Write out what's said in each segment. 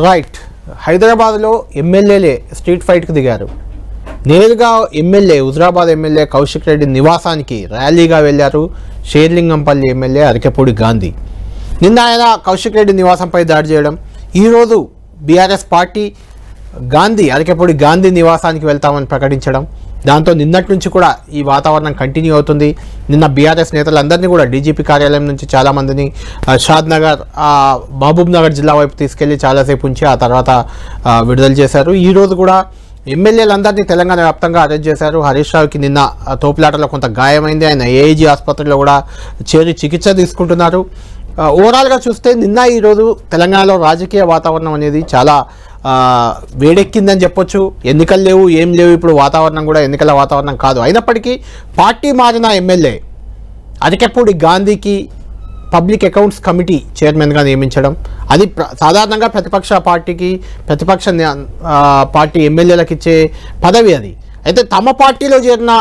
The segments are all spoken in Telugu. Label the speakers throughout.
Speaker 1: రైట్. హైదరాబాద్లో ఎమ్మెల్యేలే స్ట్రీట్ ఫైట్కి దిగారు. నేరుగా హుజరాబాద్ ఎమ్మెల్యే కౌశిక్ రెడ్డి నివాసానికి ర్యాలీగా వెళ్లారు షేర్లింగంపల్లి ఎమ్మెల్యే అరికెపూడి గాంధీ. నిన్న ఆయన కౌశిక్ రెడ్డి నివాసంపై దాడి చేయడం, ఈరోజు బీఆర్ఎస్ పార్టీ అరికెపూడి గాంధీ నివాసానికి వెళ్తామని ప్రకటించడం, దాంతో నిన్నటి నుంచి కూడా ఈ వాతావరణం కంటిన్యూ అవుతుంది. నిన్న బీఆర్ఎస్ నేతలందరినీ కూడా డీజీపీ కార్యాలయం నుంచి చాలామందిని షాద్ నగర్, మహబూబ్ నగర్ జిల్లా వైపు తీసుకెళ్లి చాలాసేపు ఉంచి ఆ తర్వాత విడుదల చేశారు. ఈరోజు కూడా ఎమ్మెల్యేలందరినీ తెలంగాణ వ్యాప్తంగా అరెస్ట్ చేశారు. హరీష్ రావుకి నిన్న తోపులాటలో కొంత గాయమైంది. ఆయన ఏఐజీ ఆసుపత్రిలో కూడా చేరి చికిత్స తీసుకుంటున్నారు. ఓవరాల్గా చూస్తే నిన్న ఈరోజు తెలంగాణలో రాజకీయ వాతావరణం అనేది చాలా వేడెక్కిందని చెప్పొచ్చు. ఎన్నికలు లేవు, ఏం లేవు, ఇప్పుడు వాతావరణం కూడా ఎన్నికల వాతావరణం కాదు. అయినప్పటికీ పార్టీ మారిన ఎమ్మెల్యే అరికెపూడి గాంధీకి పబ్లిక్ అకౌంట్స్ కమిటీ చైర్మన్గా నియమించడం, అది సాధారణంగా ప్రతిపక్ష పార్టీ ఎమ్మెల్యేలకు ఇచ్చే పదవి అది. అయితే తమ పార్టీలో చేరిన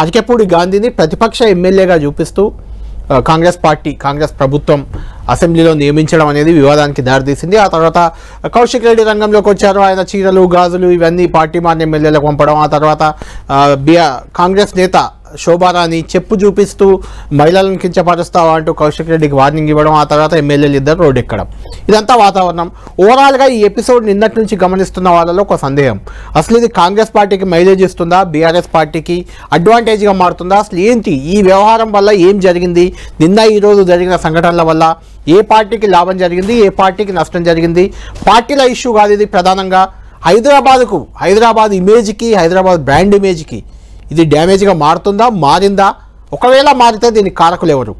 Speaker 1: అరికెపూడి గాంధీని ప్రతిపక్ష ఎమ్మెల్యేగా చూపిస్తూ కాంగ్రెస్ ప్రభుత్వం అసెంబ్లీలో నియమించడం అనేది వివాదానికి దారితీసింది. ఆ తర్వాత కౌశిక్ రెడ్డి రంగంలోకి వచ్చారు. ఆయన చీరలు, గాజులు ఇవన్నీ పార్టీ మారిన ఎమ్మెల్యేలకు పంపడం, ఆ తర్వాత కాంగ్రెస్ నేత శోభారాణి చెప్పు చూపిస్తూ మహిళలను కించపరుస్తావా అంటూ కౌశిక్ రెడ్డికి వార్నింగ్ ఇవ్వడం, ఆ తర్వాత ఎమ్మెల్యేలు ఇద్దరు రోడ్డు ఎక్కడం, ఇదంతా వాతావరణం. ఓవరాల్గా ఈ ఎపిసోడ్ నిన్నటి నుంచి గమనిస్తున్న వాళ్ళలో ఒక సందేహం, అసలు ఇది కాంగ్రెస్ పార్టీకి మైలేజ్ ఇస్తుందా, బీఆర్ఎస్ పార్టీకి అడ్వాంటేజ్గా మారుతుందా, అసలు ఏంటి ఈ వ్యవహారం వల్ల ఏం జరిగింది, నిన్న ఈరోజు జరిగిన సంఘటనల వల్ల ఏ పార్టీకి లాభం జరిగింది, ఏ పార్టీకి నష్టం జరిగింది. పార్టీల ఇష్యూ కాదు ఇది, ప్రధానంగా హైదరాబాద్ ఇమేజ్కి, హైదరాబాద్ బ్రాండ్ ఇమేజ్కి ఇది డ్యామేజ్గా మారిందా, ఒకవేళ మారితే దీనికి కారకులు ఎవరు?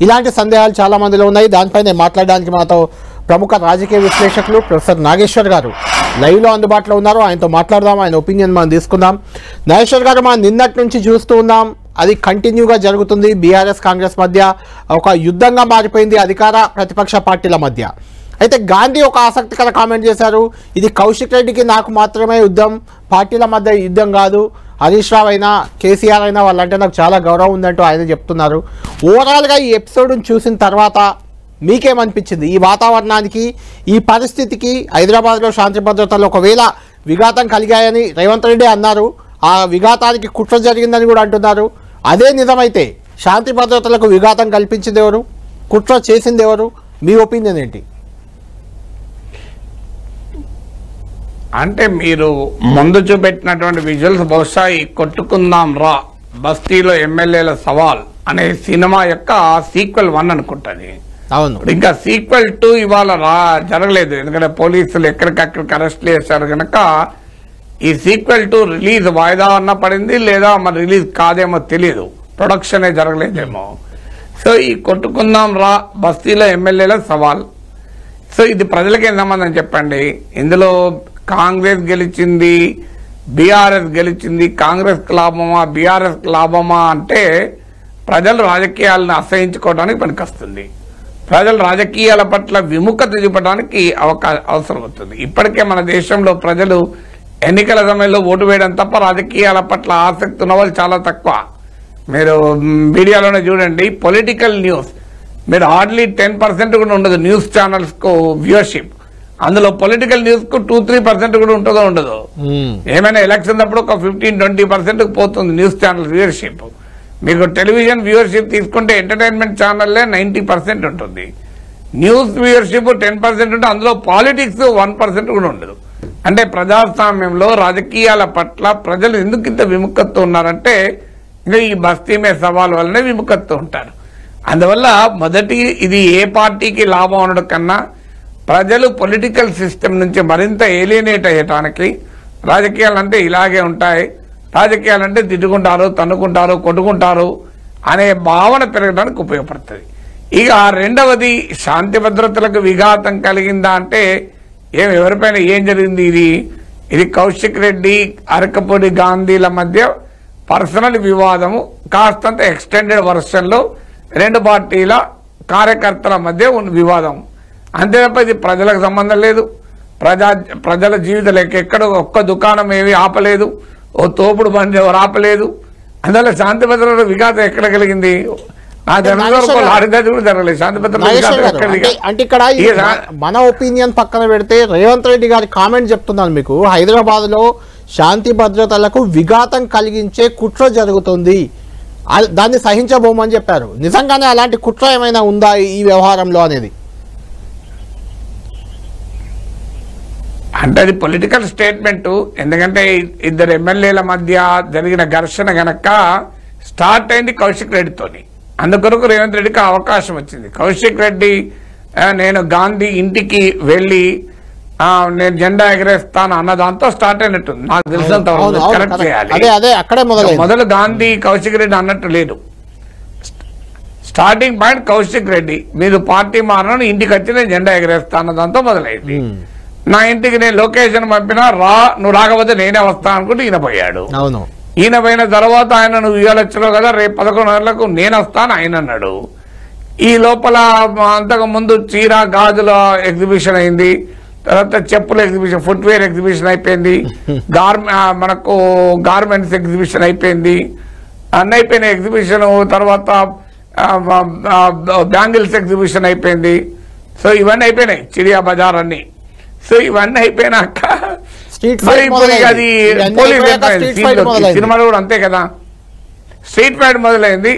Speaker 1: ఇలాంటి సందేహాలు చాలామందిలో ఉన్నాయి. దానిపైనే మాట్లాడడానికి మనతో ప్రముఖ రాజకీయ విశ్లేషకులు ప్రొఫెసర్ నాగేశ్వర్ గారు లైవ్లో అందుబాటులో ఉన్నారు. ఆయనతో మాట్లాడదాం, ఆయన ఒపీనియన్ మనం తీసుకుందాం. నాగేశ్వర్ గారు, మనం నిన్నటి నుంచి చూస్తూ ఉన్నాం, అది కంటిన్యూగా జరుగుతుంది. బీఆర్ఎస్ కాంగ్రెస్ మధ్య ఒక యుద్ధంగా మారిపోయింది, అధికార ప్రతిపక్ష పార్టీల మధ్య. అయితే గాంధీ ఒక ఆసక్తికర కామెంట్ చేశారు, ఇది కౌశిక్ రెడ్డికి నాకు మాత్రమే యుద్ధం, పార్టీల మధ్య యుద్ధం కాదు, హరీష్ రావు అయినా కేసీఆర్ అయినా వాళ్ళంటే నాకు చాలా గౌరవం ఉందంటూ ఆయన చెప్తున్నారు. ఓవరాల్గా ఈ ఎపిసోడ్ని చూసిన తర్వాత మీకేమనిపించింది? ఈ వాతావరణానికి, ఈ పరిస్థితికి, హైదరాబాద్లో శాంతి భద్రతలు ఒకవేళ విఘాతం కలిగాయని రేవంత్ రెడ్డి అన్నారు, ఆ విఘాతానికి కుట్ర జరిగిందని కూడా అంటున్నారు. అదే నిజమైతే శాంతి భద్రతలకు విఘాతం కల్పించింది ఎవరు, కుట్ర చేసింది ఎవరు? మీ ఒపీనియన్ ఏంటి?
Speaker 2: అంటే మీరు ముందు చూపెట్టినటువంటి విజువల్స్ బహుశా ఈ కొట్టుకుందాం రా బస్తీలో ఎమ్మెల్యేల సవాల్ అనే సినిమా యొక్క సీక్వెల్ 1 అనుకుంటుంది.
Speaker 1: అవును,
Speaker 2: ఇంకా సీక్వెల్ 2 ఇవాళ జరగలేదు, ఎందుకంటే పోలీసులు ఎక్కడికక్కడికి అరెస్ట్ చేశారు కనుక ఈ సీక్వెల్ 2 రిలీజ్ వాయిదా అన్న పడింది, లేదా మరి రిలీజ్ కాదేమో తెలియదు, ప్రొడక్షనే జరగలేదేమో. సో ఈ కొట్టుకుందాం రా బస్తీలో ఎమ్మెల్యేల సవాల్, సో ఇది ప్రజలకి ఏం సంబంధం చెప్పండి? ఇందులో కాంగ్రెస్ గెలిచింది, బీఆర్ఎస్ గెలిచింది, కాంగ్రెస్ లాభమా బీఆర్ఎస్ లాభమా అంటే ప్రజలు రాజకీయాలను అసహించుకోవడానికి పనికొస్తుంది, ప్రజలు రాజకీయాల పట్ల విముఖత చూపడానికి అవసరం అవుతుంది. ఇప్పటికే మన దేశంలో ప్రజలు ఎన్నికల సమయంలో ఓటు వేయడం తప్ప రాజకీయాల పట్ల ఆసక్తి ఉన్న వాళ్ళు చాలా తక్కువ. మీరు మీడియాలోనే చూడండి, పొలిటికల్ న్యూస్ మీరు హార్డ్లీ 10% కూడా ఉండదు న్యూస్ ఛానల్స్ కు వ్యూవర్షిప్, అందులో పొలిటికల్ న్యూస్ కు 2-3% కూడా ఉంటుందో ఉండదు. ఏమైనా ఎలక్షన్ అప్పుడు ఒక 15-20% పోతుంది న్యూస్ ఛానల్ వ్యూవర్షిప్. మీకు టెలివిజన్ వ్యూవర్షిప్ తీసుకుంటే ఎంటర్టైన్మెంట్ ఛానల్లే 90% ఉంటుంది, న్యూస్ వ్యూవర్షిప్ 10% ఉంటే అందులో పాలిటిక్స్ 1% కూడా ఉండదు. అంటే ప్రజాస్వామ్యంలో రాజకీయాల పట్ల ప్రజలు ఎందుకు ఇంత విముఖతతో ఉన్నారంటే ఇంకా ఈ బస్తీ మే సవాల్ వల్లనే విముఖతతో ఉంటారు. అందువల్ల మొదటి ఇది ఏ పార్టీకి లాభం ఉండడం కన్నా ప్రజలు పొలిటికల్ సిస్టమ్ నుంచి మరింత ఏలియనేట్ అయ్యటానికి, రాజకీయాలంటే ఇలాగే ఉంటాయి, రాజకీయాలంటే తిట్టుకుంటారు, తన్నుకుంటారు, కొట్టుకుంటారు అనే భావన పెరగడానికి ఉపయోగపడుతుంది. ఇక రెండవది శాంతి భద్రతలకు విఘాతం కలిగిందా అంటే ఎవరిపైన ఏం జరిగింది? ఇది కౌశిక్ రెడ్డి అరికెపూడి గాంధీల మధ్య పర్సనల్ వివాదము, కాస్తంత ఎక్స్టెండెడ్ వర్షన్లో 2 పార్టీల కార్యకర్తల మధ్య ఉన్న వివాదం, అంతే తప్ప ఇది ప్రజలకు సంబంధం లేదు. ప్రజల జీవితాలు ఎక్కడ ఒక్క దుకాణం ఏమీ ఆపలేదు, ఓ తోపుడు బండి ఎవరు ఆపలేదు. అందువల్ల శాంతి భద్రతల విఘాతం ఎక్కడ కలిగింది?
Speaker 1: అంటే ఇక్కడ మన ఒపీనియన్ పక్కన పెడితే రేవంత్ రెడ్డి గారి కామెంట్ చెప్తున్నాను మీకు. హైదరాబాద్ లో శాంతి భద్రతలకు విఘాతం కలిగించే కుట్ర జరుగుతుంది, దాన్ని సహించబోమని చెప్పారు. నిజంగానే అలాంటి కుట్ర ఏమైనా ఉందా ఈ వ్యవహారంలో అనేది?
Speaker 2: అంటే అది పొలిటికల్ స్టేట్మెంట్. ఎందుకంటే ఇద్దరు ఎమ్మెల్యేల మధ్య జరిగిన ఘర్షణ గనక స్టార్ట్ అయింది కౌశిక్ రెడ్డితోని. అందుకొరకు రేవంత్ రెడ్డికి అవకాశం వచ్చింది. కౌశిక్ రెడ్డి నేను గాంధీ ఇంటికి వెళ్ళి నేను జెండా ఎగరేస్తాను అన్న దాంతో స్టార్ట్ అయినట్టుంది నాకు తెలిసినంత. కరెక్ట్ చేయాలి. మొదలు గాంధీ కౌశిక్ రెడ్డి అన్నట్టు లేదు. స్టార్టింగ్ పాయింట్ కౌశిక్ రెడ్డి మీరు పార్టీ మారని ఇంటికి వచ్చి నేను జెండా ఎగరేస్తా అన్న దాంతో మొదలైంది. నా ఇంటికి నేను లొకేషన్ పంపినా నువ్వు రాకపోతే నేనే వస్తా అనుకుంటే ఈయన పోయాడు. ఈయన పోయిన తర్వాత ఆయన నువ్వు ఇవ్వలొచ్చులో కదా రేపు 11 గంటలకు నేను వస్తాను ఆయన అన్నాడు. ఈ లోపల అంతకు ముందు చీర గాజుల ఎగ్జిబిషన్ అయింది, తర్వాత చెప్పుల ఎగ్జిబిషన్ ఫుట్వేర్ ఎగ్జిబిషన్ అయిపోయింది, మనకు గార్మెంట్స్ ఎగ్జిబిషన్ అయిపోయింది, అన్నీ అయిపోయిన ఎగ్జిబిషన్. తర్వాత బ్యాంగిల్స్ ఎగ్జిబిషన్ అయిపోయింది. సో ఇవన్నీ అయిపోయినాయి, చిడియా బజార్ అన్ని. సో ఇవన్నీ అయిపోయినాక అది సినిమాలు కూడా అంతే కదా, స్ట్రీట్ ఫైట్ మొదలైంది.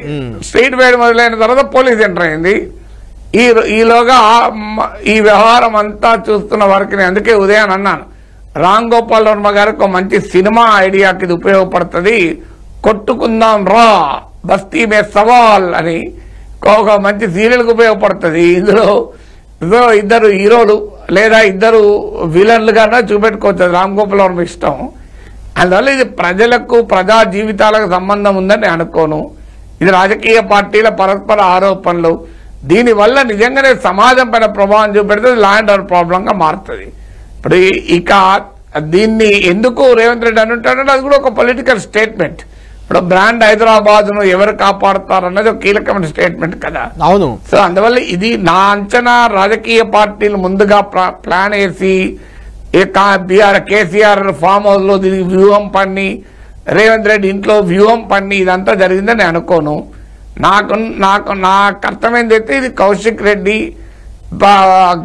Speaker 2: స్ట్రీట్ ఫైట్ మొదలైన తర్వాత పోలీస్ ఎంటర్ అయింది. ఈలోగా ఈ వ్యవహారం అంతా చూస్తున్న వరకు అందుకే ఉదయం అన్నాను రామ్ గోపాల్ వర్మ గారికి ఒక మంచి సినిమా ఐడియాకి ఇది ఉపయోగపడుతుంది, కొట్టుకుందాం రా బస్తీ మే సవాల్ అని ఒక మంచి సీరియల్కి ఉపయోగపడుతుంది. ఇందులో ఇద్దరు హీరోలు లేదా ఇద్దరు విలన్లుగా చూపెట్టుకోవచ్చు, రామ్ గోపాల్ వర్మ ఇష్టం. అందువల్ల ఇది ప్రజలకు ప్రజా జీవితాలకు సంబంధం ఉందని అనుకోను. ఇది రాజకీయ పార్టీల పరస్పర ఆరోపణలు. దీనివల్ల నిజంగానే సమాజం పైన ప్రభావం చూపెడితే లా అండ్ ఆర్డర్ ప్రాబ్లంగా మారుతుంది. ఇప్పుడు ఇక దీన్ని ఎందుకు రేవంత్ రెడ్డి అంటాడంటే అది కూడా ఒక పొలిటికల్ స్టేట్మెంట్. ఇప్పుడు బ్రాండ్ హైదరాబాద్ ను ఎవరు కాపాడుతారు అన్నది ఒక కీలకమైన స్టేట్మెంట్ కదా. అవును. సో అందువల్ల ఇది నా అంచనా రాజకీయ పార్టీలు ముందుగా ప్లాన్ వేసి కేసీఆర్ ఫామ్ హౌస్ లో దీనికి వ్యూహం పన్ని రేవంత్ రెడ్డి ఇంట్లో వ్యూహం పన్ని ఇదంతా జరిగిందని నేను అనుకోను. నాకు అర్థమైందైతే ఇది కౌశిక్ రెడ్డి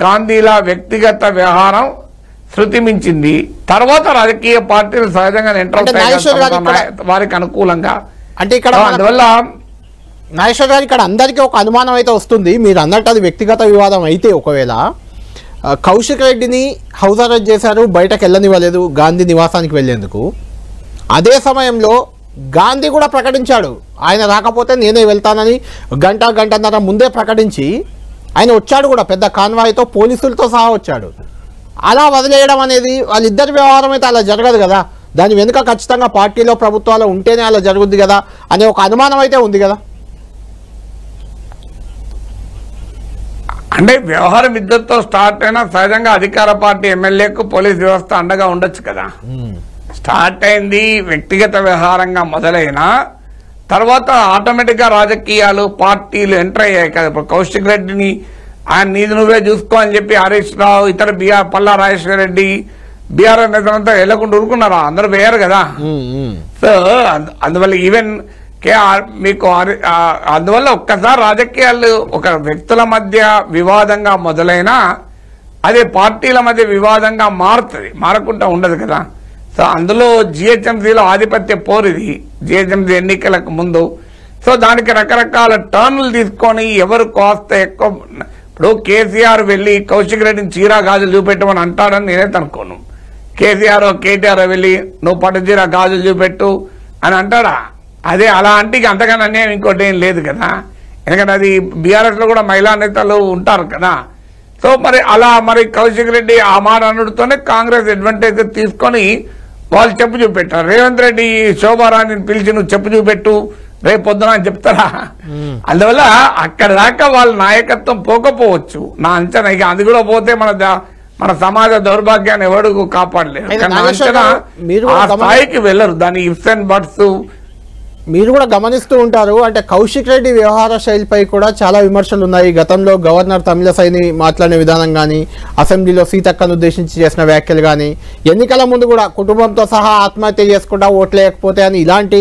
Speaker 2: గాంధీల వ్యక్తిగత వ్యవహారం శృతి మించింది. తర్వాత రాజకీయ పార్టీలు సహజంగా వారికి అనుకూలంగా. అంటే ఇక్కడ అందువల్ల
Speaker 1: నాగేశ్వర్ గారు ఇక్కడ అందరికీ ఒక అనుమానం అయితే వస్తుంది. మీరు అన్నట్టు అది వ్యక్తిగత వివాదం అయితే ఒకవేళ కౌశిక్ రెడ్డిని హౌస్ అరెస్ట్ చేశారు, బయటకు వెళ్ళనివ్వలేదు గాంధీ నివాసానికి వెళ్లేందుకు. అదే సమయంలో గాంధీ కూడా ప్రకటించాడు ఆయన రాకపోతే నేనే వెళ్తానని గంటన్నర ముందే ప్రకటించి ఆయన వచ్చాడు కూడా, పెద్ద కాన్వాయ్తో పోలీసులతో సహా వచ్చాడు. అలా వదిలేయడం అనేది వాళ్ళిద్దరి వ్యవహారం అయితే అలా జరగదు కదా, దాని వెనుక ఖచ్చితంగా పార్టీలో ప్రభుత్వాలు ఉంటేనే అలా జరుగుద్ది కదా అనే ఒక అనుమానం అయితే ఉంది కదా.
Speaker 2: అంటే వ్యవహారం ఇద్దరితో స్టార్ట్ అయినా సహజంగా అధికార పార్టీ ఎమ్మెల్యేకు పోలీస్ వ్యవస్థ అండగా ఉండొచ్చు కదా. స్టార్ట్ అయింది వ్యక్తిగత వ్యవహారంగా మొదలైన తర్వాత ఆటోమేటిక్ గా రాజకీయాలు పార్టీలు ఎంటర్ అయ్యాయి కదా. ఇప్పుడు కౌశిక్ రెడ్డిని ఆయన నీది నువ్వే చూసుకో అని చెప్పి హరీష్ రావు ఇతర పల్లా రాజేశ్వర రెడ్డి బీఆర్ఎస్ నేతలంతా వెళ్లకుండా ఊరుకున్నారా, అందరూ వేయరు కదా. సో అందువల్ల ఈవెన్ మీకు అందువల్ల ఒక్కసారి రాజకీయాలు ఒక వ్యక్తుల మధ్య వివాదంగా మొదలైనా అదే పార్టీల మధ్య వివాదంగా మారుతుంది, మారకుండా ఉండదు కదా. సో అందులో జిహెచ్ఎంసీలో ఆధిపత్య పోరిది జిహెచ్ఎంసీ ఎన్నికలకు ముందు. సో దానికి రకరకాల టర్న్లు తీసుకొని ఎవరు కాస్త ఎక్కువ. ఇప్పుడు కేసీఆర్ వెళ్లి కౌశిక్ రెడ్డిని చీరా గాజులు చూపెట్టమని అంటాడని నేనైతే అనుకోను. కేటీఆర్ వెళ్లి నువ్వు పట్టు చీర గాజులు చూపెట్టు అని అంటాడా? అదే అలా అంటే అంతకన్నా అన్యాయం ఇంకోటి ఏం లేదు కదా. ఎందుకంటే అది బీఆర్ఎస్ లో కూడా మహిళా నేతలు ఉంటారు కదా. సో మరి కౌశిక్ రెడ్డి ఆ మాట అనుడితోనే కాంగ్రెస్ అడ్వాంటేజ్ తీసుకొని వాళ్ళు చెప్పు చూపెట్టారు. రేవంత్ రెడ్డి శోభారాణిని పిలిచి నువ్వు చెప్పు చూపెట్టు రేపు పొద్దున అని చెప్తారా? అందువల్ల అక్కడ దాకా వాళ్ళ నాయకత్వం పోకపోవచ్చు నా అంచనా. ఇక అది కూడా పోతే మన సమాజ దౌర్భాగ్యాన్ని ఎవడు కాపాడలేదు. ఆ స్థాయికి వెళ్ళరు. దాని ఇఫ్స్ అండ్ బట్స్
Speaker 1: మీరు కూడా గమనిస్తూ ఉంటారు, అంటే కౌశిక్ రెడ్డి వ్యవహార శైలిపై కూడా చాలా విమర్శలు ఉన్నాయి. గతంలో గవర్నర్ తమిళసైని మాట్లాడిన విధానం కానీ, అసెంబ్లీలో సీతక్కను ఉద్దేశించి చేసిన వ్యాఖ్యలు కానీ, ఎన్నికల ముందు కూడా కుటుంబంతో సహా ఆత్మహత్య చేసుకుంటా ఓట్లేయకపోతే అని ఇలాంటి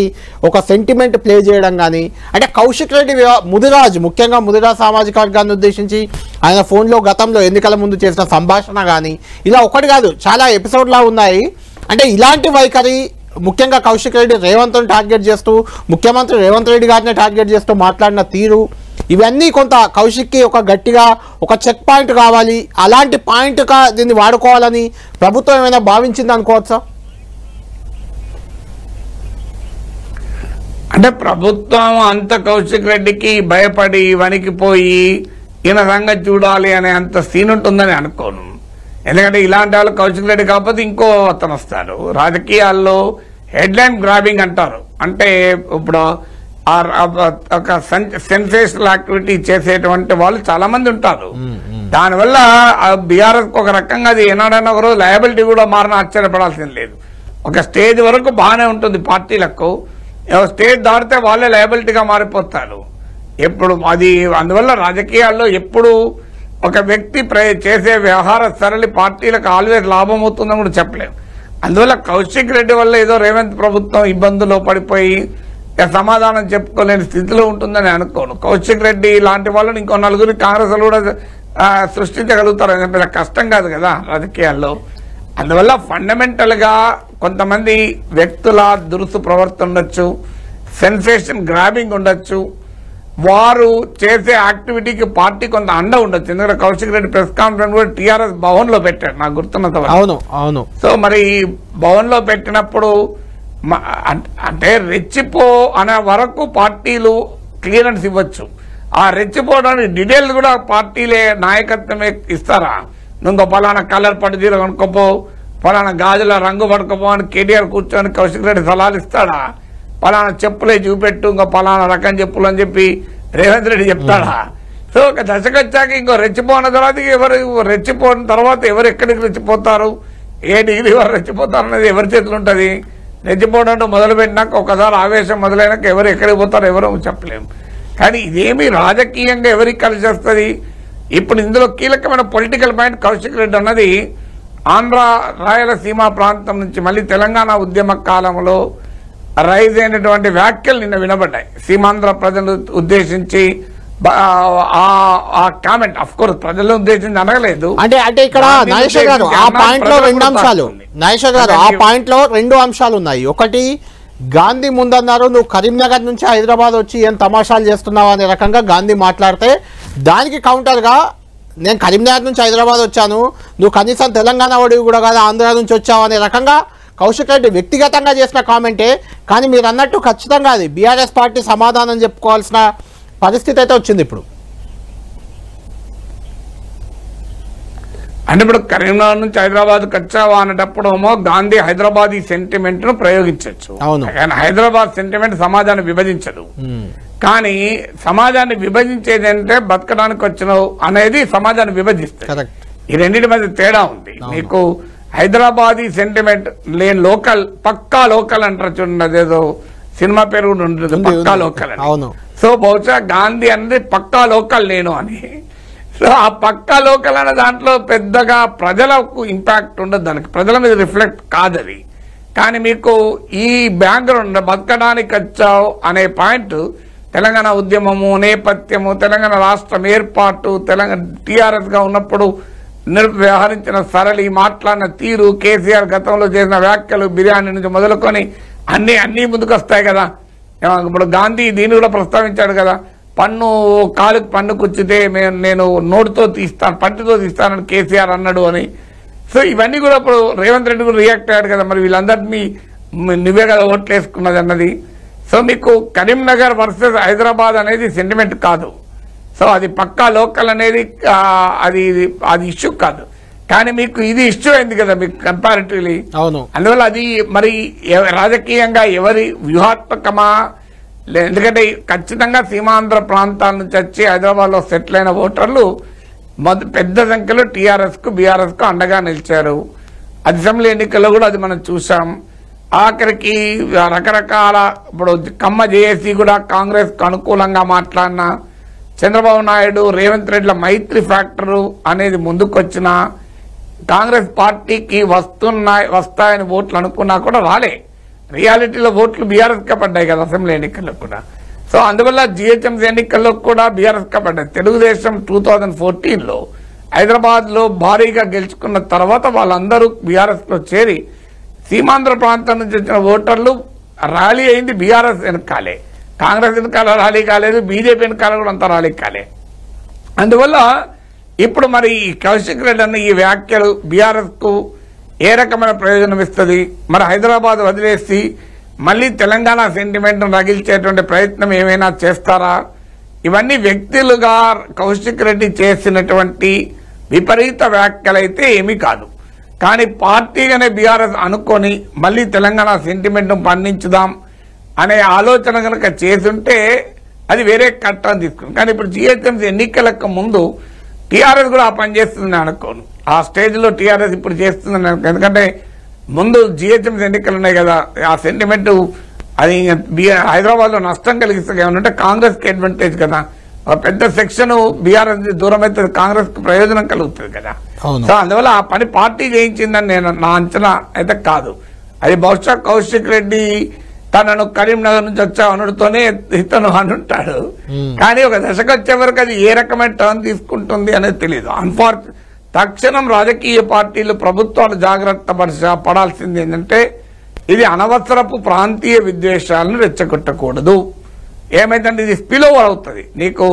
Speaker 1: ఒక సెంటిమెంట్ ప్లే చేయడం కానీ, అంటే కౌశిక్ రెడ్డి ముదిరాజ్, ముఖ్యంగా ముదిరాజ్ సామాజిక వర్గాన్ని ఉద్దేశించి ఆయన ఫోన్లో గతంలో ఎన్నికల ముందు చేసిన సంభాషణ కానీ, ఇలా ఒకటి కాదు చాలా ఎపిసోడ్లా ఉన్నాయి. అంటే ఇలాంటి వైఖరి ముఖ్యంగా కౌశిక్ రెడ్డి రేవంత్ని టార్గెట్ చేస్తూ, ముఖ్యమంత్రి రేవంత్ రెడ్డి గారిని టార్గెట్ చేస్తూ మాట్లాడిన తీరు, ఇవన్నీ కొంత కౌశిక్కి ఒక గట్టిగా ఒక చెక్ పాయింట్ కావాలి, అలాంటి పాయింట్గా దీన్ని వాడుకోవాలని ప్రభుత్వం ఏమైనా భావించింది అనుకోవచ్చా?
Speaker 2: అంటే ప్రభుత్వం అంత కౌశిక్ రెడ్డికి భయపడి వణికిపోయి ఈయన సంగతి చూడాలి అనే అంత సీన్ ఉంటుందని అనుకోను. ఎందుకంటే ఇలాంటి వాళ్ళు కౌశిక్ రెడ్డి కాకపోతే ఇంకో అతను వస్తాడు. రాజకీయాల్లో హెడ్లైన్ గ్రాబింగ్ అంటారు. అంటే ఇప్పుడు ఒక సెన్సేషనల్ యాక్టివిటీ చేసేటువంటి వాళ్ళు చాలా మంది ఉంటారు. దానివల్ల బీఆర్ఎస్ ఒక రకంగా అది ఏనాడైనా ఒక రోజు లయబిలిటీ కూడా మారిన ఆశ్చర్యపడాల్సింది లేదు. ఒక స్టేజ్ వరకు బాగానే ఉంటుంది పార్టీలకు, స్టేజ్ దాటితే వాళ్ళే లయబిలిటీగా మారిపోతారు ఎప్పుడు. అది అందువల్ల రాజకీయాల్లో ఎప్పుడు ఒక వ్యక్తి చేసే వ్యవహార సరళి పార్టీలకు ఆల్వేస్ లాభం అవుతుందని కూడా చెప్పలేము. అందువల్ల కౌశిక్ రెడ్డి వల్ల ఏదో రేవంత్ ప్రభుత్వం ఇబ్బందుల్లో పడిపోయి సమాధానం చెప్పుకోలేని స్థితిలో ఉంటుందని అనుకోను. కౌశిక్ రెడ్డి లాంటి వాళ్ళని ఇంకో నలుగురు కాంగ్రెస్ కూడా సృష్టించగలుగుతారు. పెద్ద కష్టం కాదు కదా రాజకీయాల్లో. అందువల్ల ఫండమెంటల్ గా కొంతమంది వ్యక్తుల దురుసు ప్రవర్తన ఉండొచ్చు, సెన్సేషన్ గ్రాబింగ్ ఉండొచ్చు, వారు చేసే యాక్టివిటీకి పార్టీ కొంత అండ ఉండొచ్చు. ఎందుకంటే కౌశిక్ రెడ్డి ప్రెస్ కాన్ఫరెన్స్ కూడా టీఆర్ఎస్ భవన్ లో పెట్టాడు నాకు గుర్తున్నంత వరకు.
Speaker 1: అవును అవును.
Speaker 2: సో మరి భవన్ లో పెట్టినప్పుడు అంటే రెచ్చిపో అనే వరకు పార్టీలు క్లియరెన్స్ ఇవ్వచ్చు. ఆ రెచ్చిపోవడానికి డీటెయిల్స్ కూడా పార్టీలే నాయకత్వమే ఇస్తారా? నువ్వు పలానా కలర్ పట్టుదీర కొనుక్కోపో, పలానా గాజుల రంగు పడుకోపో అని కేటీఆర్ కూర్చొని కౌశిక్ రెడ్డి సలహాలు ఇస్తాడా? పలానా చెప్పులే చూపెట్టు, ఇంకో పలానా రకం చెప్పులు అని చెప్పి రేవంత్ రెడ్డి చెప్తాడా? సో ఒక దశకు వచ్చాక ఇంకో రెచ్చిపోయిన తర్వాత ఎవరు రెచ్చిపోయిన తర్వాత ఎవరు ఎక్కడికి రెచ్చిపోతారు, ఏ డిగ్రీ వారు రెచ్చిపోతారు అనేది ఎవరి చేతులు ఉంటుంది. రెచ్చిపోవడం మొదలు పెట్టినాక ఒకసారి ఆవేశం మొదలైనాక ఎవరు ఎక్కడికి పోతారో ఎవరో చెప్పలేము. కానీ ఇదేమి రాజకీయంగా ఎవరికి కలిసి వస్తుంది? ఇప్పుడు ఇందులో కీలకమైన పొలిటికల్ పాయింట్ కౌశిక్ రెడ్డి అన్నది ఆంధ్ర రాయలసీమ ప్రాంతం నుంచి మళ్ళీ తెలంగాణ ఉద్యమ కాలంలో రైజ్ అయినటువంటి వ్యాఖ్యలు నిన్న వినబడ్డాయి. సీమాంధ్ర ప్రజలను ఉద్దేశించి ఆ కామెంట్ అఫ్ కోర్స్ ప్రజలను ఉద్దేశించి అనగలేదు.
Speaker 1: అంటే ఇక్కడ నాగేశ్వర్ గారు ఆ పాయింట్ లో రెండు అంశాలు, నాగేశ్వర్ గారు ఆ పాయింట్ లో రెండు అంశాలు ఉన్నాయి. ఒకటి, గాంధీ ముందన్నారు నువ్వు కరీంనగర్ నుంచి హైదరాబాద్ వచ్చి ఏం తమాషాలు చేస్తున్నావు అనే రకంగా గాంధీ మాట్లాడితే, దానికి కౌంటర్గా నేను కరీంనగర్ నుంచి హైదరాబాద్ వచ్చాను, నువ్వు కనీసం తెలంగాణ వాడివి కూడా కాదు ఆంధ్ర నుంచి వచ్చావు అనే రకంగా కౌశిక్ రెడ్డి వ్యక్తిగతంగా చేసిన కామెంటే. కానీ మీరు అన్నట్టు ఖచ్చితంగా అది బీఆర్ఎస్ పార్టీ సమాధానం చెప్పుకోవాల్సిన పరిస్థితి అయితే వచ్చింది ఇప్పుడు.
Speaker 2: అంటే ఇప్పుడు కరీంనగర్ నుంచి హైదరాబాద్ వచ్చావా అనేటప్పుడు ఏమో గాంధీ హైదరాబాద్ ఈ సెంటిమెంట్ ను ప్రయోగించవచ్చు. కానీ హైదరాబాద్ సెంటిమెంట్ సమాజాన్ని విభజించదు. కానీ సమాజాన్ని విభజించేది అంటే బతకడానికి వచ్చినావు అనేది సమాజాన్ని విభజిస్తుంది. ఈ రెండింటి మధ్య తేడా ఉంది. మీకు హైదరాబాదీ సెంటిమెంట్ లేని లోకల్, పక్కా లోకల్ అంటారు చూడండి, అదేదో సినిమా పేరు కూడా ఉంటుంది పక్కా లోకల్ అని. సో బహుశా గాంధీ అనేది పక్కా లోకల్ నేను అని. సో ఆ పక్కా లోకల్ అనే దాంట్లో పెద్దగా ప్రజలకు ఇంపాక్ట్ ఉండదు, దానికి ప్రజల మీద రిఫ్లెక్ట్ కాదు అది. కానీ మీకు ఈ బ్యాక్గ్రౌండ్ బతకడానికి వచ్చావు అనే పాయింట్, తెలంగాణ ఉద్యమము నేపథ్యము, తెలంగాణ రాష్ట్రం ఏర్పాటు, తెలంగాణ టీఆర్ఎస్ గా ఉన్నప్పుడు వ్యవహరించిన సరళి, మాట్లాడిన తీరు, కేసీఆర్ గతంలో చేసిన వ్యాఖ్యలు, బిర్యానీ నుంచి మొదలుకొని అన్ని ముందుకు వస్తాయి కదా. ఇప్పుడు గాంధీ దీన్ని కూడా ప్రస్తావించాడు కదా, కాలుకి పన్ను కుచ్చితే నేను నోటితో తీస్తాను, పంటితో తీస్తానని కేసీఆర్ అన్నాడు అని. సో ఇవన్నీ కూడా ఇప్పుడు రేవంత్ రెడ్డి కూడా రియాక్ట్ అయ్యాడు కదా, మరి వీళ్ళందరినీ నువ్వే కదా ఓట్లు వేసుకున్నది అన్నది. సో మీకు కరీంనగర్ వర్సెస్ హైదరాబాద్ అనేది సెంటిమెంట్ కాదు. సో అది పక్కా లోకల్ అనేది అది ఇష్యూ కాదు. కానీ మీకు ఇది ఇష్యూ అయింది కదా మీకు కంపారిటివ్లీ.
Speaker 1: అవును.
Speaker 2: అందువల్ల అది మరి రాజకీయంగా ఎవరి వ్యూహాత్మకమా, ఎందుకంటే ఖచ్చితంగా సీమాంధ్ర ప్రాంతాల నుంచి వచ్చి హైదరాబాద్ లో సెటిల్ అయిన ఓటర్లు పెద్ద సంఖ్యలో టీఆర్ఎస్ కు బీఆర్ఎస్ కు అండగా నిలిచారు. అసెంబ్లీ ఎన్నికల్లో కూడా అది మనం చూసాం. ఆఖరికి రకరకాల ఇప్పుడు కమ్మ జేఏసీ కూడా కాంగ్రెస్ కు అనుకూలంగా మాట్లాడిన, చంద్రబాబు నాయుడు రేవంత్ రెడ్డిల మైత్రి ఫ్యాక్టరు అనేది ముందుకొచ్చిన, కాంగ్రెస్ పార్టీకి వస్తాయని ఓట్లు అనుకున్నా కూడా రాలే. రియాలిటీలో ఓట్లు బీఆర్ఎస్ కే పడ్డాయి కదా అసెంబ్లీ ఎన్నికల్లో కూడా. సో అందువల్ల జిహెచ్ఎంసీ ఎన్నికల్లో కూడా బీఆర్ఎస్ కే పడ్డాయి. తెలుగుదేశం 2014లో హైదరాబాద్ లో భారీగా గెలుచుకున్న తర్వాత వాళ్ళందరూ బీఆర్ఎస్ లో చేరి సీమాంధ్ర ప్రాంతం నుంచి వచ్చిన ఓటర్లు ర్యాలీ అయింది బీఆర్ఎస్ వెనకాలే. కాంగ్రెస్ వెనకాల ర్యాలీ కాలేదు, బీజేపీ వెనకాల కూడా అంత ర్యాలీ కాలే. అందువల్ల ఇప్పుడు మరి కౌశిక్ రెడ్డి అన్న ఈ వ్యాఖ్యలు బీఆర్ఎస్ కు ఏ రకమైన ప్రయోజనం ఇస్తుంది? మరి హైదరాబాద్ వదిలేసి మళ్ళీ తెలంగాణ సెంటిమెంట్ రగిల్చేటువంటి ప్రయత్నం ఏమైనా చేస్తారా? ఇవన్నీ వ్యక్తులుగా కౌశిక్ రెడ్డి చేసినటువంటి విపరీత వ్యాఖ్యలైతే ఏమీ కాదు. కానీ పార్టీగానే బీఆర్ఎస్ అనుకొని మళ్ళీ తెలంగాణ సెంటిమెంట్ పండించుదాం అనే ఆలోచన కనుక చేసుంటే అది వేరే కట్టం తీసుకుంది. కానీ ఇప్పుడు జిహెచ్ఎంసీ ఎన్నికలకు ముందు టీఆర్ఎస్ కూడా ఆ పని చేస్తుందని అనుకోను. ఆ స్టేజ్ లో టీఆర్ఎస్ ఇప్పుడు చేస్తుందని అనుకో. ఎందుకంటే ముందు జిహెచ్ఎంసీ ఎన్నికలు ఉన్నాయి కదా, ఆ సెంటిమెంట్ అది హైదరాబాద్ లో నష్టం కలిగిస్తుంది. ఏమంటే కాంగ్రెస్ కి అడ్వాంటేజ్ కదా, పెద్ద సెక్షన్ బీఆర్ఎస్ దూరం అయితే కాంగ్రెస్ కు ప్రయోజనం కలుగుతుంది కదా. సో అందువల్ల ఆ పని పార్టీ చేయించిందని నేను నా అంచనా అయితే కాదు. అది బహుశా కౌశిక్ రెడ్డి తనను కరీంనగర్ నుంచి వచ్చా అనుడితోనే ఇతను అనుంటాడు. కానీ ఒక దశకు వచ్చే వరకు అది ఏ రకమైన టర్న్ తీసుకుంటుంది అనేది తెలియదు. తక్షణం రాజకీయ పార్టీలు ప్రభుత్వాలు జాగ్రత్త పడాల్సింది ఏంటంటే ఇది అనవసరపు ప్రాంతీయ విద్వేషాలను రెచ్చగొట్టకూడదు. ఏమైందంటే ఇది స్పిల్ ఓవర్ అవుతుంది. నీకు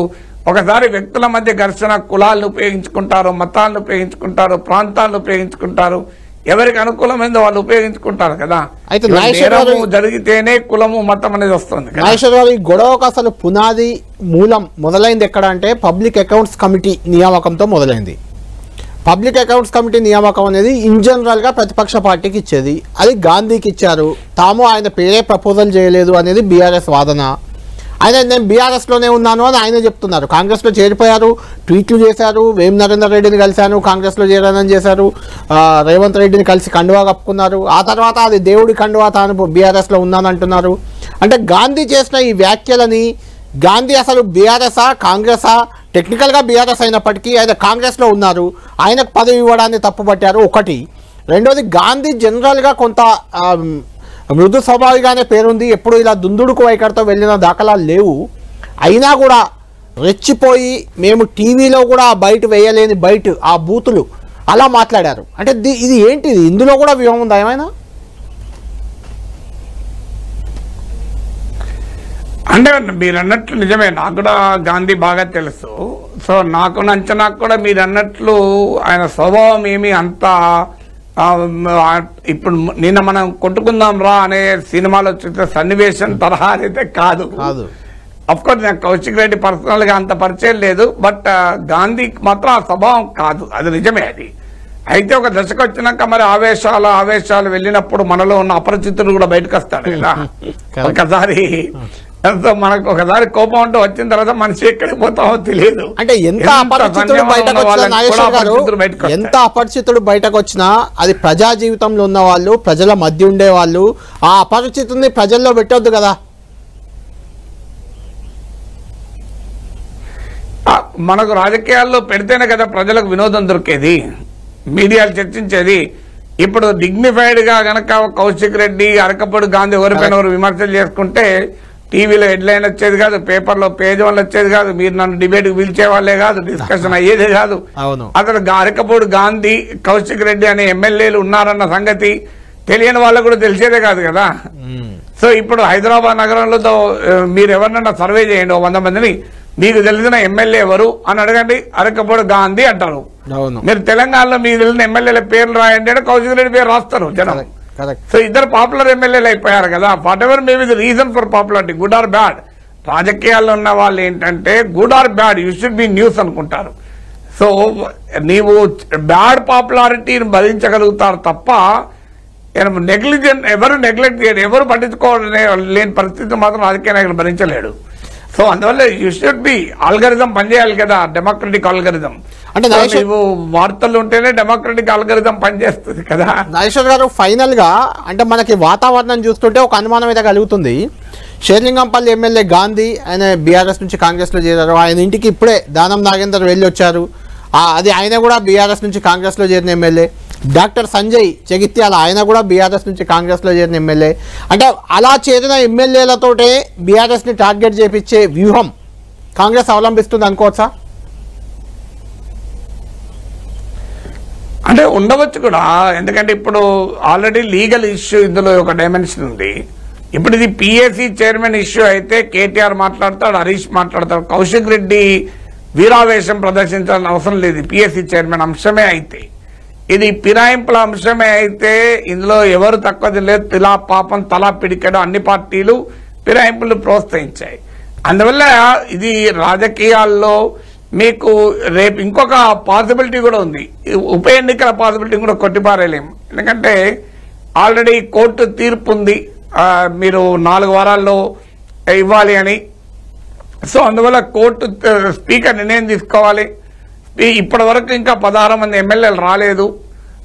Speaker 2: ఒకసారి వ్యక్తుల మధ్య ఘర్షణ, కులాలను ఉపయోగించుకుంటారు, మతాలను ఉపయోగించుకుంటారు, ప్రాంతాలను ఉపయోగించుకుంటారు, ఎవరికి అనుకూలమైందో వాళ్ళు ఉపయోగించుకుంటారు కదా.
Speaker 1: అయితే
Speaker 2: జరిగితేనే కులము మతం అనేది వస్తుంది.
Speaker 1: నాగేశ్వరరావు, ఈ గొడవకు అసలు పునాది మూలం మొదలైంది ఎక్కడ అంటే పబ్లిక్ అకౌంట్స్ కమిటీ నియామకంతో మొదలైంది. పబ్లిక్ అకౌంట్స్ కమిటీ నియామకం అనేది ఇన్ జనరల్గా ప్రతిపక్ష పార్టీకి ఇచ్చేది, అది గాంధీకి ఇచ్చారు. తాము ఆయన పేరే ప్రపోజల్ చేయలేదు అనేది బీఆర్ఎస్ వాదన. ఆయన నేను బీఆర్ఎస్లోనే ఉన్నాను అని ఆయన చెప్తున్నారు. కాంగ్రెస్లో చేరిపోయారు, ట్వీట్లు చేశారు, వేం నరేందర్ రెడ్డిని కలిశాను, కాంగ్రెస్లో చేరానని చేశారు, రేవంత్ రెడ్డిని కలిసి కండువా కప్పుకున్నారు. ఆ తర్వాత అది దేవుడి కండువా, తాను బీఆర్ఎస్లో ఉన్నానంటున్నారు. అంటే గాంధీ చేసిన ఈ వ్యాఖ్యలని గాంధీ అసలు బీఆర్ఎస్ఆ కాంగ్రెసా? టెక్నికల్గా బీఆర్ఎస్ అయినప్పటికీ ఆయన కాంగ్రెస్లో ఉన్నారు, ఆయనకు పదవి ఇవ్వడాన్ని తప్పుపట్టారు ఒకటి. రెండోది, గాంధీ జనరల్గా కొంత మృదు స్వభావిగానే పేరుంది, ఎప్పుడు ఇలా దుందుడుకు వైఖరితో వెళ్ళిన దాఖలాలు లేవు. అయినా కూడా రెచ్చిపోయి మేము టీవీలో కూడా బయట వేయలేని బయట ఆ బూతులు అలా మాట్లాడారు. అంటే ఇది ఏంటిది? ఇందులో కూడా వ్యూహం ఉందా ఏమైనా?
Speaker 2: అంటే మీరు అన్నట్లు నిజమే, నాకు కూడా గాంధీ బాగా తెలుసు. సో నాకు అంచనాకు కూడా మీరు అన్నట్లు ఆయన స్వభావం ఏమి అంత ఇప్పుడు నిన్న మనం కొట్టుకుందాం రా అనే సినిమాలో చూసే సన్నివేశం తరహా అయితే కాదు. అఫ్కోర్స్ నాకు కౌశిక్ రెడ్డి పర్సనల్ గా అంత పరిచయం లేదు, బట్ గాంధీకి మాత్రం ఆ స్వభావం కాదు, అది నిజమే. అది అయితే ఒక దశకు వచ్చినాక మరి ఆవేశాలు వెళ్ళినప్పుడు మనలో ఉన్న అపరిచితుడు కూడా బయటకు వస్తాడు కదా. ఒకసారి మనకు ఒకసారి కోపం ఉంటూ వచ్చిన తర్వాత మనిషి ఎక్కడికి పోతామో తెలియదు.
Speaker 1: అంటే ఎంత అపరిచితుడు బయటకు వచ్చినా అది ప్రజా జీవితంలో ఉన్న వాళ్ళు, ప్రజల మధ్య ఉండే వాళ్ళు, ఆ అపరిచితుడిని ప్రజల్లో పెట్టొద్దు కదా.
Speaker 2: మనకు రాజకీయాల్లో పెడితేనే కదా ప్రజలకు వినోదం దొరికేది, మీడియాలు చర్చించేది. ఇప్పుడు డిగ్నిఫైడ్ గా గనక కౌశిక్ రెడ్డి, అరకపూడి గాంధీ ఎవరిపైన ఎవరు విమర్శలు చేసుకుంటే టీవీలో హెడ్లైన్ వచ్చేది కాదు, పేపర్లో పేజ్ వల్ల వచ్చేది కాదు, మీరు నన్ను డిబేట్ కు పిలిచే వాళ్ళే కాదు, డిస్కషన్ అయ్యేదే కాదు. అసలు అరకపూడి గాంధీ, కౌశిక్ రెడ్డి అనే ఎమ్మెల్యేలు ఉన్నారన్న సంగతి తెలియని వాళ్ళకు కూడా తెలిసేదే కాదు కదా. సో ఇప్పుడు హైదరాబాద్ నగరంలో మీరు ఎవరినన్నా సర్వే చేయండి, 100 మందిని, మీకు తెలిసిన ఎమ్మెల్యే ఎవరు అని అడగండి, అరకపూడి గాంధీ అంటారు. మీరు తెలంగాణలో మీకు తెలిసిన ఎమ్మెల్యేల పేర్లు రాయండి అంటే కౌశిక్ రెడ్డి పేరు రాస్తారు జనం. సో ఇద్దరు పాపులర్ ఎమ్మెల్యేలు అయిపోయారు కదా. What ever maybe the reason for popularity, good or bad. రాజకీయాల్లో ఉన్న వాళ్ళు ఏంటంటే good or bad you should be news అనుకుంటారు. సో నీవు బ్యాడ్ పాపులారిటీని భరించగలుగుతారు తప్ప ఎవరు నెగ్లెక్ట్ చేయరు, ఎవరు పట్టించుకోలేని పరిస్థితి మాత్రం రాజకీయ నాయకులు భరించలేడు. సో అందువల్ల యూ షుడ్ బి ఆల్గరిథం పనిచేయాలి కదా, డెమోక్రటిక్ ఆల్గరిథం.
Speaker 1: అంటే
Speaker 2: నువ్వు వార్తలు ఉంటేనే డెమోక్రటిక్ ఆల్గరిథం పనిచేస్తుంది కదా.
Speaker 1: నాగేశ్వర్ గారు, ఫైనల్ గా అంటే మనకి వాతావరణం చూస్తుంటే ఒక అనుమానం అయితే కలుగుతుంది. షేర్లింగంపల్లి ఎమ్మెల్యే గాంధీ ఆయన బీఆర్ఎస్ నుంచి కాంగ్రెస్ లో చేరారు. ఆయన ఇంటికి ఇప్పుడే దానం నాగేందర్ వెళ్ళి వచ్చారు. అది ఆయన కూడా బీఆర్ఎస్ నుంచి కాంగ్రెస్ లో చేరిన ఎమ్మెల్యే. డాక్టర్ సంజయ్ జగిత్యాల ఆయన కూడా బీఆర్ఎస్ నుంచి కాంగ్రెస్లో చేరిన ఎమ్మెల్యే. అంటే అలా చేరిన ఎమ్మెల్యేలతోటే బీఆర్ఎస్ని టార్గెట్ చేపించే వ్యూహం కాంగ్రెస్ అవలంబిస్తుంది అనుకోవచ్చా?
Speaker 2: అంటే ఉండవచ్చు కూడా, ఎందుకంటే ఇప్పుడు ఆల్రెడీ లీగల్ ఇష్యూ ఇందులో ఒక డైమెన్షన్ ఉంది. ఇప్పుడు ఇది పిఎస్సి చైర్మన్ ఇష్యూ అయితే కేటీఆర్ మాట్లాడతాడు, హరీష్ మాట్లాడతాడు. కౌశిక్ రెడ్డి వీరావేశం ప్రదర్శించాల్సిన అవసరం లేదు. పిఎస్సి చైర్మన్ అంశమే అయితే, ఇది ఫిరాయింపుల అంశమే అయితే ఇందులో ఎవరు తక్కువది లేదు. తిలా పాపం తలా పిడికడం అన్ని పార్టీలు ఫిరాయింపులు ప్రోత్సహించాయి. అందువల్ల ఇది రాజకీయాల్లో మీకు రేపు ఇంకొక పాసిబిలిటీ కూడా ఉంది. ఉప ఎన్నికల పాసిబిలిటీ కూడా కొట్టిపారేలేము. ఎందుకంటే ఆల్రెడీ కోర్టు తీర్పు ఉంది, మీరు 4 వారాల్లో ఇవ్వాలి అని. సో అందువల్ల కోర్టు స్పీకర్ నిర్ణయం తీసుకోవాలి. ఇప్పటి వరకు ఇంకా 16 మంది ఎమ్మెల్యేలు రాలేదు.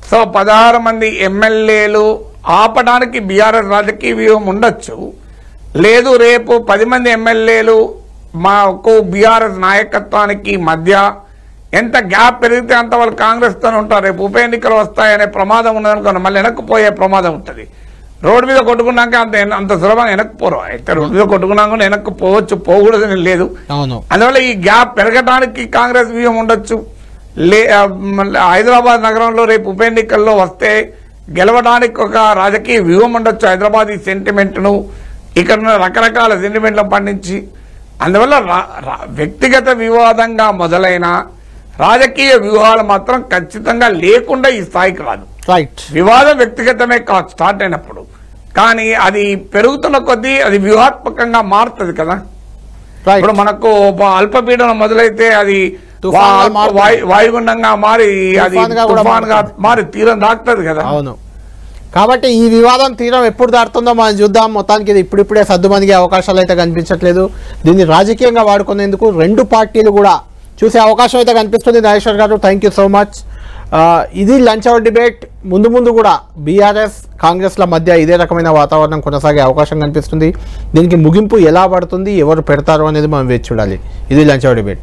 Speaker 2: సో 16 మంది ఎమ్మెల్యేలు ఆపడానికి బీఆర్ఎస్ రాజకీయ వ్యూహం ఉండొచ్చు. లేదు, రేపు 10 మంది ఎమ్మెల్యేలు మాకు బీఆర్ఎస్ నాయకత్వానికి మధ్య ఎంత గ్యాప్ పెరిగితే అంత వాళ్ళు కాంగ్రెస్తో ఉంటారు. రేపు ఉప ఎన్నికలు వస్తాయనే ప్రమాదం ఉన్నదనుకోండి, మళ్ళీ వెనక్కిపోయే ప్రమాదం ఉంటుంది. రోడ్డు మీద కొట్టుకున్నాక అంత సులభంగా వెనక్కిపోరు. అయితే రోడ్డు మీద కొట్టుకున్నాక వెనక్కి పోవచ్చు, పోకూడదని లేదు. అందువల్ల ఈ గ్యాప్ పెరగడానికి కాంగ్రెస్ వ్యూహం ఉండొచ్చు. హైదరాబాద్ నగరంలో రేపు ఉప ఎన్నికల్లో వస్తే గెలవడానికి ఒక రాజకీయ వ్యూహం ఉండొచ్చు. హైదరాబాద్ ఈ సెంటిమెంట్ను ఇక్కడ రకరకాల సెంటిమెంట్లను పండించి, అందువల్ల వ్యక్తిగత వివాదంగా మొదలైన రాజకీయ వ్యూహాలు మాత్రం ఖచ్చితంగా లేకుండా ఈ స్థాయికి రాదు. వివాదం వ్యక్తిగతమే కాదు స్టార్ట్ అయినప్పుడు, కానీ అది పెరుగుతున్న కొద్దీ అది వ్యూహాత్మకంగా మారుతుంది కదా. ఇప్పుడు మనకు అల్పపీడనం మొదలైతే అది వాయుగుండంగా మారి అది తుఫాన్గా మారి తీరం దాటుతుంది కదా.
Speaker 1: అవును, కాబట్టి ఈ వివాదం తీరం ఎప్పుడు దాటుతుందో మనం చూద్దాం. మొత్తానికి ఇది ఇప్పుడిప్పుడే సర్దుమణిగే అవకాశాలు అయితే కనిపించట్లేదు. దీన్ని రాజకీయంగా వాడుకునేందుకు 2 పార్టీలు కూడా చూసే అవకాశం అయితే కనిపిస్తుంది. నాగేశ్వర్ గారు, థ్యాంక్ యూ సో మచ్. ఇది లంచ్ అవర్ డిబేట్. ముందు కూడా బీఆర్ఎస్ కాంగ్రెస్ల మధ్య ఇదే రకమైన వాతావరణం కొనసాగే అవకాశం కనిపిస్తుంది. దీనికి ముగింపు ఎలా పడుతుంది, ఎవరు పెడతారు అనేది మనం వేచి చూడాలి. ఇది లంచ్ అవర్ డిబేట్.